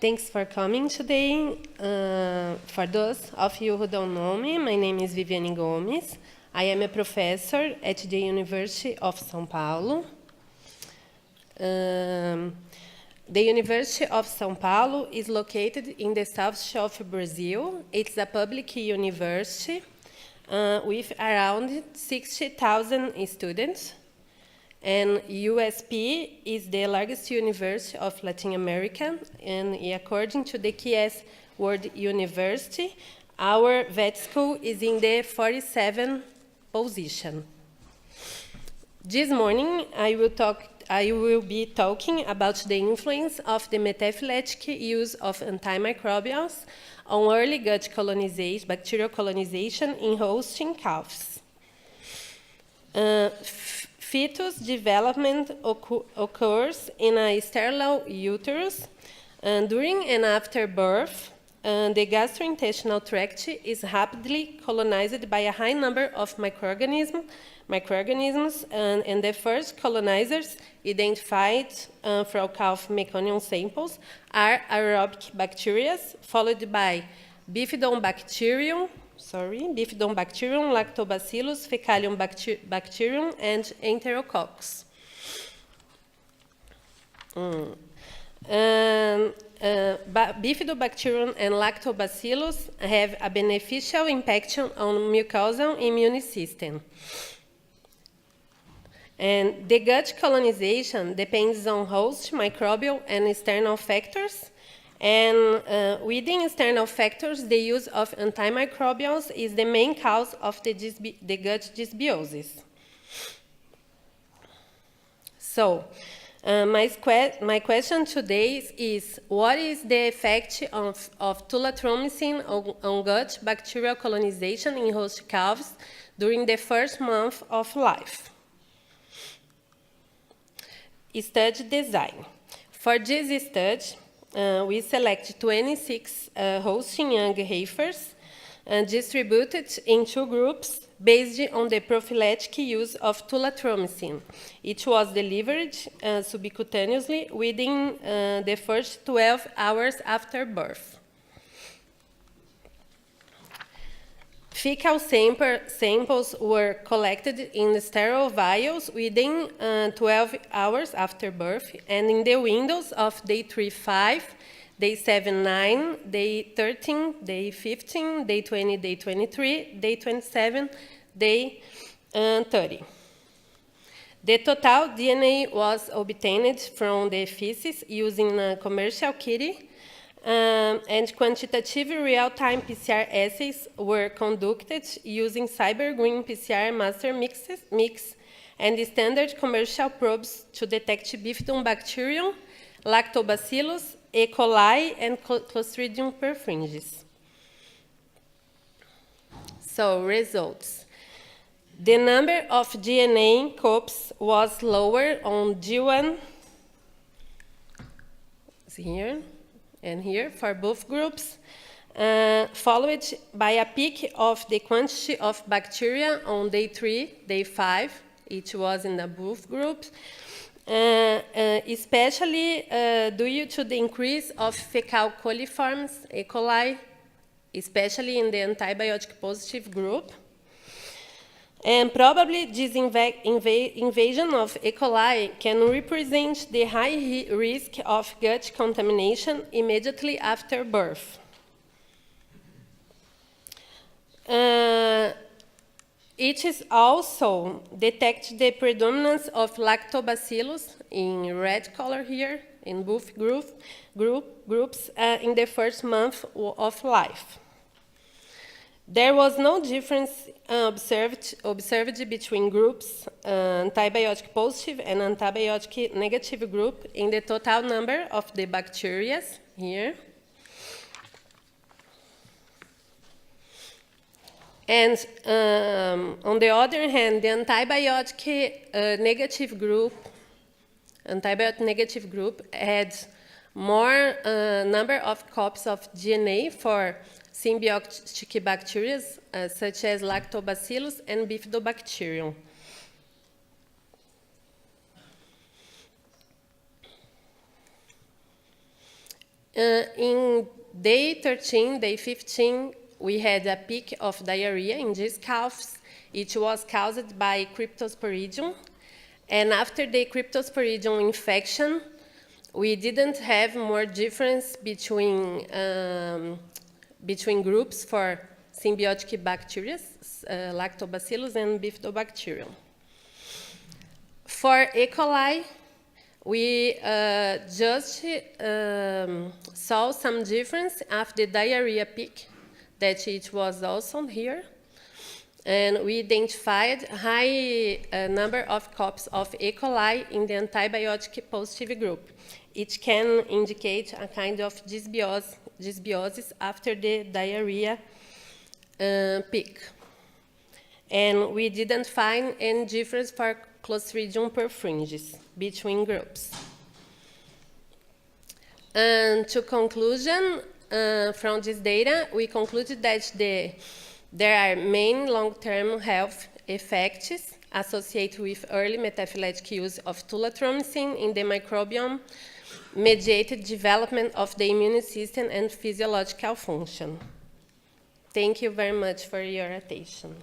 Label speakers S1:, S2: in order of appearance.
S1: Thanks for coming today. For those of you who don't know me, my name is Viviani Gomes. I am a professor at the University of São Paulo. The University of São Paulo is located in the south of Brazil. It's a public university with around 60,000 students. And USP is the largest university of Latin America, and according to the QS World University, our vet school is in the 47th position. This morning, I will be talking about the influence of the metaphylatic use of antimicrobials on early gut colonization, bacterial colonization in Holstein calves. Fetus development occurs in a sterile uterus. During and after birth, the gastrointestinal tract is rapidly colonized by a high number of microorganisms, and the first colonizers identified from calf meconium samples are aerobic bacteria, followed by Bifidobacterium, Lactobacillus, Fecalium bacterium, and Enterococcus. Bifidobacterium and Lactobacillus have a beneficial impact on mucosal immune system. And the gut colonization depends on host, microbial, and external factors. And within external factors, the use of antimicrobials is the main cause of the gut dysbiosis. So, my question today is, what is the effect of tulathromycin on gut bacterial colonization in host calves during the first month of life? Study design. For this study, we select 26 Holstein young heifers distributed in 2 groups based on the prophylactic use of tulathromycin. It was delivered subcutaneously within the first 12 hours after birth. Fecal samples were collected in sterile vials within 12 hours after birth, and in the windows of day 3-5, day 7-9, day 13, day 15, day 20, day 23, day 27, day 30. The total DNA was obtained from the feces using a commercial kit, and quantitative real-time PCR assays were conducted using cyber-green PCR master mix and standard commercial probes to detect Bifidobacterium, Lactobacillus, E. coli, and Clostridium perfringens. So, results. The number of DNA copies was lower on G1, here, and here for both groups, followed by a peak of the quantity of bacteria on day 3, day 5, it was in the both groups, especially due to the increase of fecal coliforms, E. coli, especially in the antibiotic positive group. And probably this invasion of E. coli can represent the high risk of gut contamination immediately after birth. It is also detect the predominance of lactobacillus in red color here in both groups in the first month of life. There was no difference observed between groups, antibiotic positive and antibiotic negative group, in the total number of the bacteria here. And on the other hand, the antibiotic negative group had more number of copies of DNA for symbiotic bacteria, such as Lactobacillus and Bifidobacterium. In day 13, day 15, we had a peak of diarrhea in these calves. It was caused by Cryptosporidium. And after the Cryptosporidium infection, we didn't have more difference between groups for symbiotic bacteria, lactobacillus and bifidobacterium. For E. coli, we just saw some difference after the diarrhea peak, that it was also here. And we identified high number of copies of E. coli in the antibiotic positive group. It can indicate a kind of dysbiosis after the diarrhea peak. And we didn't find any difference for Clostridium perfringens between groups. And to conclusion, from this data, we concluded that there are main long-term health effects associated with early metaphylatic use of tulathromycin in the microbiome, mediated development of the immune system and physiological function. Thank you very much for your attention.